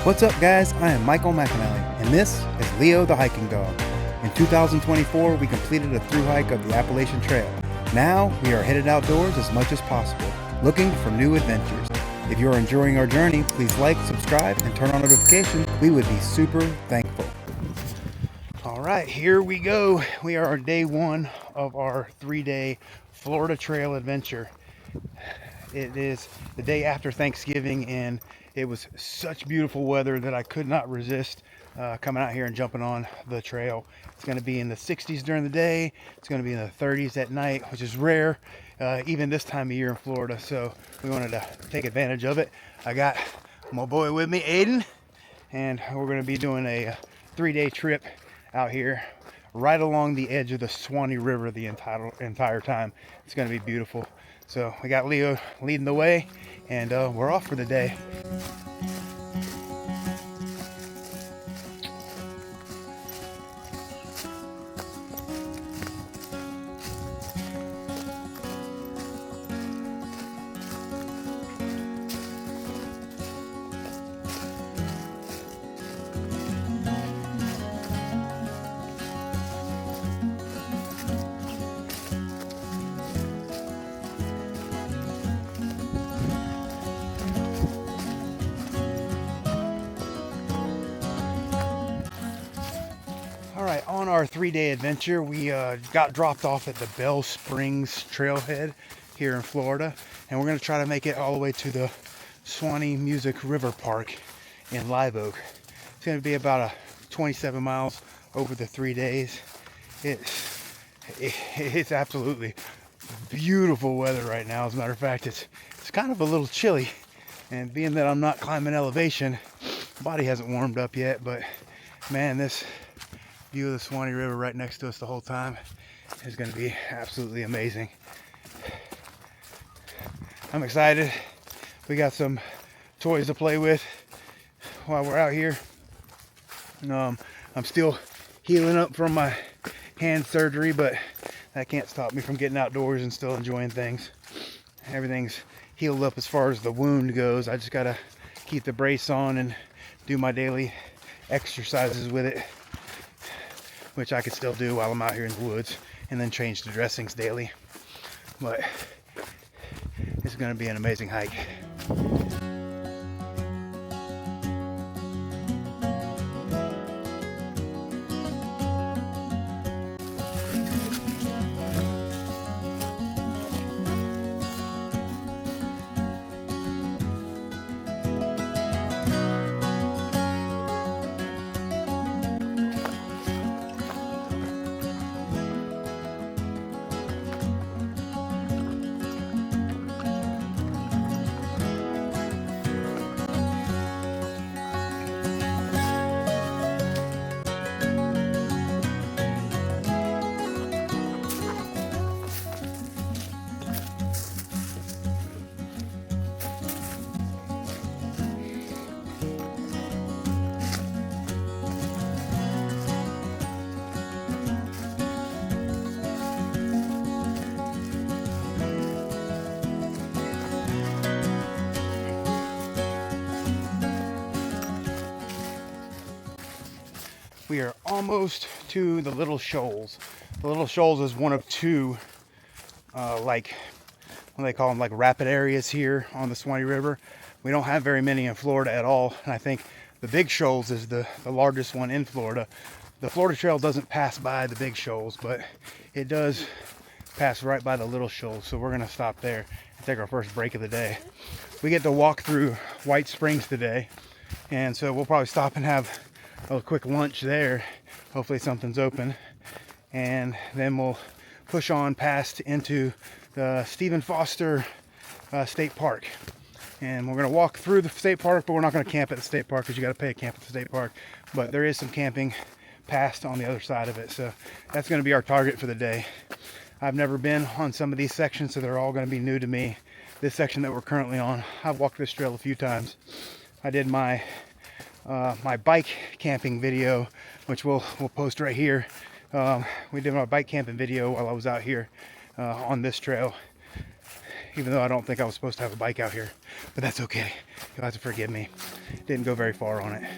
What's up guys, I am Michael McAnally, and this is Leo the Hiking Dog. In 2024, we completed a thru hike of the Appalachian Trail. Now, we are headed outdoors as much as possible, looking for new adventures. If you are enjoying our journey, please like, subscribe, and turn on notifications. We would be super thankful. All right, here we go. We are on day one of our 3-day Florida Trail adventure. It is the day after Thanksgiving, and it was such beautiful weather that I could not resist coming out here and jumping on the trail. It's going to be in the 60s during the day. It's going to be in the 30s at night, which is rare even this time of year in Florida. So we wanted to take advantage of it. I got my boy with me, Aiden, and we're going to be doing a 3-day trip out here right along the edge of the Suwanee River the entire time. It's going to be beautiful. So we got Leo leading the way, and we're off for the day. Alright, on our 3-day adventure, we got dropped off at the Bell Springs trailhead here in Florida, and we're going to try to make it all the way to the Suwanee Music River Park in Live Oak. It's going to be about 27 miles over the 3 days. It's absolutely beautiful weather right now. As a matter of fact, it's kind of a little chilly, and being that I'm not climbing elevation, my body hasn't warmed up yet, but man, this view of the Suwanee River right next to us the whole time is going to be absolutely amazing. I'm excited. We got some toys to play with while we're out here. I'm still healing up from my hand surgery, but that can't stop me from getting outdoors and still enjoying things. Everything's healed up as far as the wound goes. I just gotta keep the brace on and do my daily exercises with it, which I could still do while I'm out here in the woods, and then change the dressings daily. But it's going to be an amazing hike. We are almost to the Little Shoals. The Little Shoals is one of two, what they call them, like rapid areas here on the Suwanee River. We don't have very many in Florida at all, and I think the Big Shoals is the largest one in Florida. The Florida Trail doesn't pass by the Big Shoals, but it does pass right by the Little Shoals, so we're going to stop there and take our first break of the day. We get to walk through White Springs today, and so we'll probably stop and have a quick lunch there. Hopefully something's open, and then we'll push on past into the Stephen Foster State Park, and we're going to walk through the state park, but we're not going to camp at the state park because you got to pay a camp at the state park. But there is some camping past on the other side of it, so that's going to be our target for the day. I've never been on some of these sections, so they're all going to be new to me. This section that we're currently on, I've walked this trail a few times. I did my my bike camping video, which we'll post right here. We did my bike camping video while I was out here on this trail. even though I don't think I was supposed to have a bike out here, but that's okay. You'll have to forgive me. Didn't go very far on it.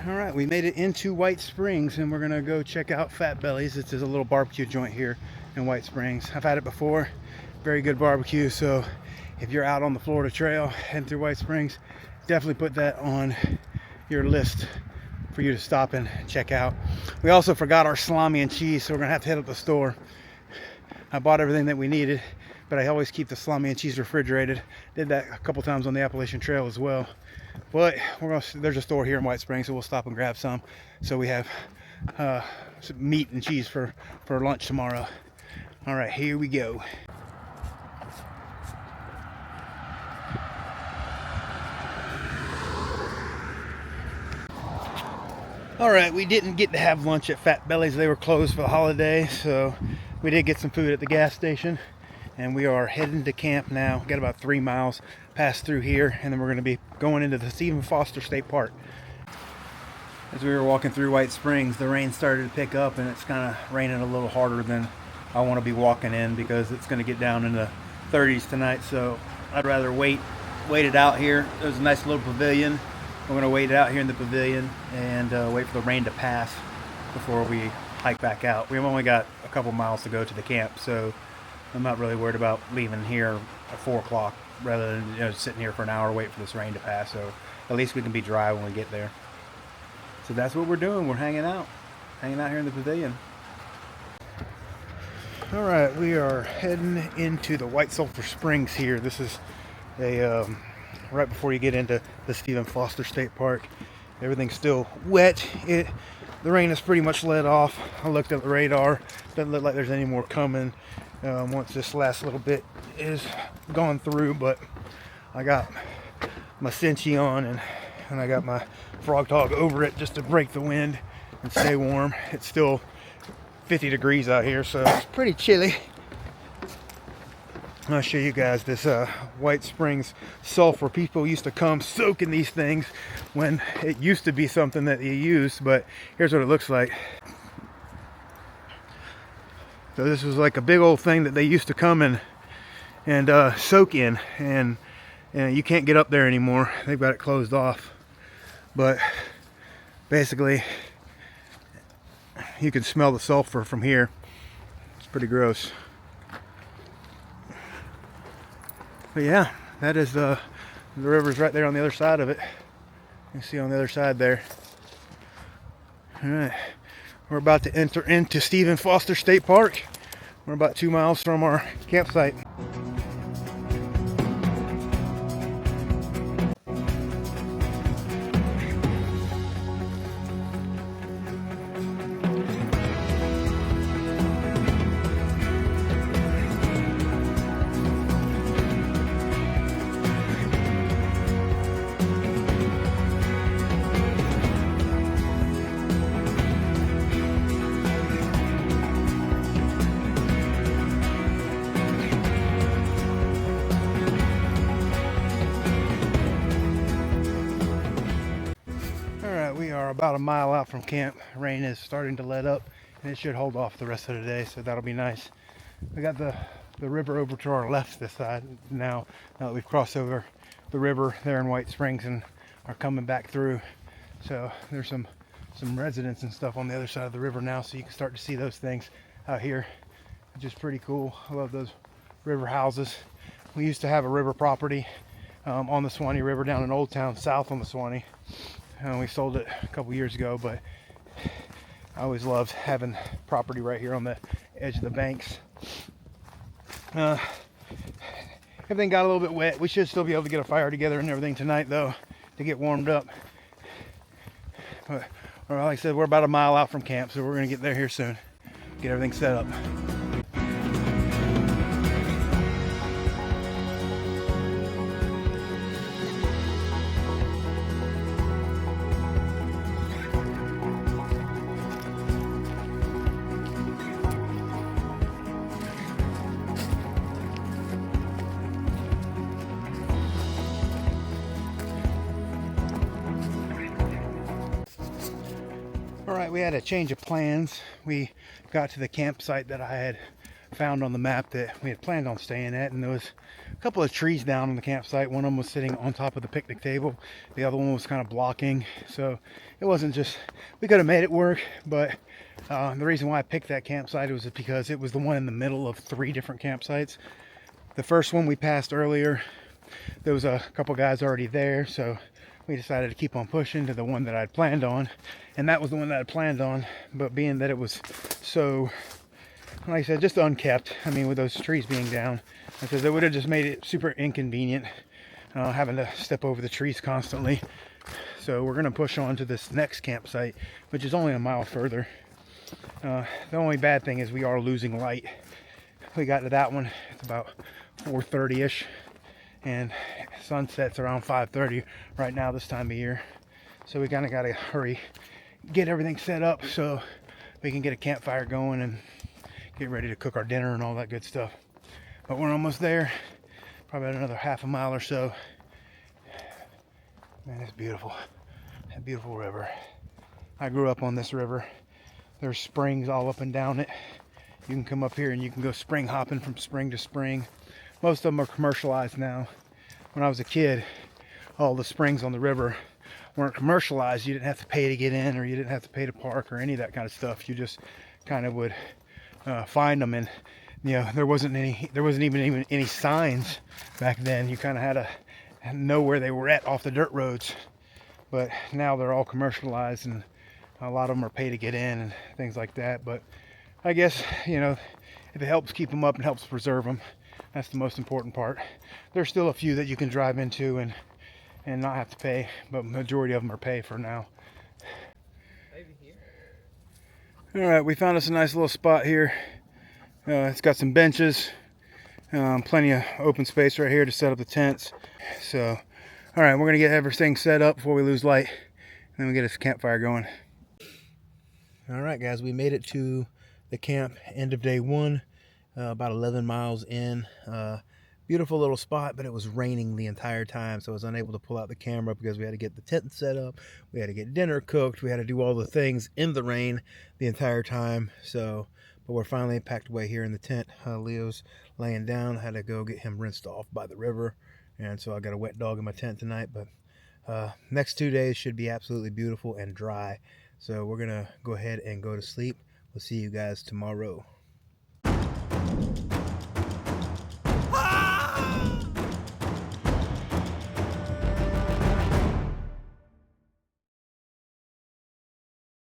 Alright, we made it into White Springs and we're gonna go check out Fat Belly's. It's a little barbecue joint here in White Springs. I've had it before, very good barbecue. So if you're out on the Florida Trail heading through White Springs, definitely put that on your list for you to stop and check out. We also forgot our salami and cheese, so we're gonna have to hit up the store. I bought everything that we needed, but I always keep the salami and cheese refrigerated. Did that a couple times on the Appalachian Trail as well. But there's a store here in White Springs, so we'll stop and grab some. So we have some meat and cheese for lunch tomorrow. All right, here we go. All right, we didn't get to have lunch at Fat Belly's. They were closed for the holiday, so we did get some food at the gas station. And we are heading to camp now. Got about 3 miles past through here, and then we're going to be going into the Stephen Foster State Park. As we were walking through White Springs, the rain started to pick up, and it's kind of raining a little harder than I want to be walking in because it's going to get down in the 30s tonight. So I'd rather wait it out here. There's a nice little pavilion. We're going to wait it out here in the pavilion and wait for the rain to pass before we hike back out. We've only got a couple miles to go to the camp, so I'm not really worried about leaving here at 4 o'clock rather than sitting here for an hour wait for this rain to pass. So at least we can be dry when we get there. So that's what we're doing. We're hanging out here in the pavilion. All right, we are heading into the White Sulphur Springs here. This is a right before you get into the Stephen Foster State Park. Everything's still wet. The rain is pretty much let off. I looked at the radar. Doesn't look like there's any more coming once this last little bit is gone through, but I got my cinchy on and I got my frog tog over it just to break the wind and stay warm. It's still 50 degrees out here, so it's pretty chilly. I'll show you guys this White Springs sulfur. People used to come soak in these things when it used to be something that you used, but here's what it looks like. So this was like a big old thing that they used to come and soak in, and you can't get up there anymore. They've got it closed off. But basically, you can smell the sulfur from here. It's pretty gross. But yeah, that is the river's right there on the other side of it. You can see on the other side there. All right, we're about to enter into Stephen Foster State Park. We're about 2 miles from our campsite. about a mile out from camp. Rain is starting to let up, and it should hold off the rest of the day, so that'll be nice. We got the river over to our left this side now that we've crossed over the river there in White Springs and are coming back through. So there's some residents and stuff on the other side of the river now, so you can start to see those things out here, which is pretty cool. I love those river houses. We used to have a river property on the Suwanee River down in Old Town, south on the Suwanee. We sold it a couple years ago, but I always loved having property right here on the edge of the banks. Everything got a little bit wet. We should still be able to get a fire together and everything tonight, though, to get warmed up. But like I said, we're about a mile out from camp, so we're going to get there here soon, get everything set up. Alright, we had a change of plans. We got to the campsite that I had found on the map that we had planned on staying at, and there was a couple of trees down on the campsite. One of them was sitting on top of the picnic table. The other one was kind of blocking, so it wasn't just, we could have made it work, but the reason why I picked that campsite was because it was the one in the middle of 3 different campsites. The first one we passed earlier, there was a couple guys already there, so we decided to keep on pushing to the one that I'd planned on, and that was the one that I'd planned on. But being that it was so, like I said, just unkept, I mean, with those trees being down, because it would have just made it super inconvenient having to step over the trees constantly. So we're going to push on to this next campsite, which is only a mile further. The only bad thing is we are losing light. We got to that one, it's about 4:30ish, and sunset's around 5:30 right now this time of year. So we kind of got to hurry, get everything set up so we can get a campfire going and get ready to cook our dinner and all that good stuff. But we're almost there, probably another half a mile or so. Man, it's beautiful. That beautiful river. I grew up on this river. There's springs all up and down it. You can come up here and you can go spring hopping from spring to spring. Most of them are commercialized now. When I was a kid, all the springs on the river weren't commercialized. You didn't have to pay to get in, or you didn't have to pay to park, or any of that kind of stuff. You just kind of would find them, and you know, there wasn't even any signs back then. You kind of had to know where they were at off the dirt roads. But now they're all commercialized, and a lot of them are pay to get in and things like that. But I guess, you know, if it helps keep them up and helps preserve them, that's the most important part. There's still a few that you can drive into and not have to pay, but majority of them are pay for now. All right, we found us a nice little spot here. It's got some benches, plenty of open space right here to set up the tents. So, all right, we're gonna get everything set up before we lose light, and then we get this campfire going. All right, guys, we made it to the camp, end of day 1. About 11 miles in. Beautiful little spot, but it was raining the entire time, so I was unable to pull out the camera because we had to get the tent set up, we had to get dinner cooked, we had to do all the things in the rain the entire time. So, but we're finally packed away here in the tent. Leo's laying down. I had to go get him rinsed off by the river, and so I got a wet dog in my tent tonight. But next 2 days should be absolutely beautiful and dry, so we're gonna go ahead and go to sleep. We'll see you guys tomorrow.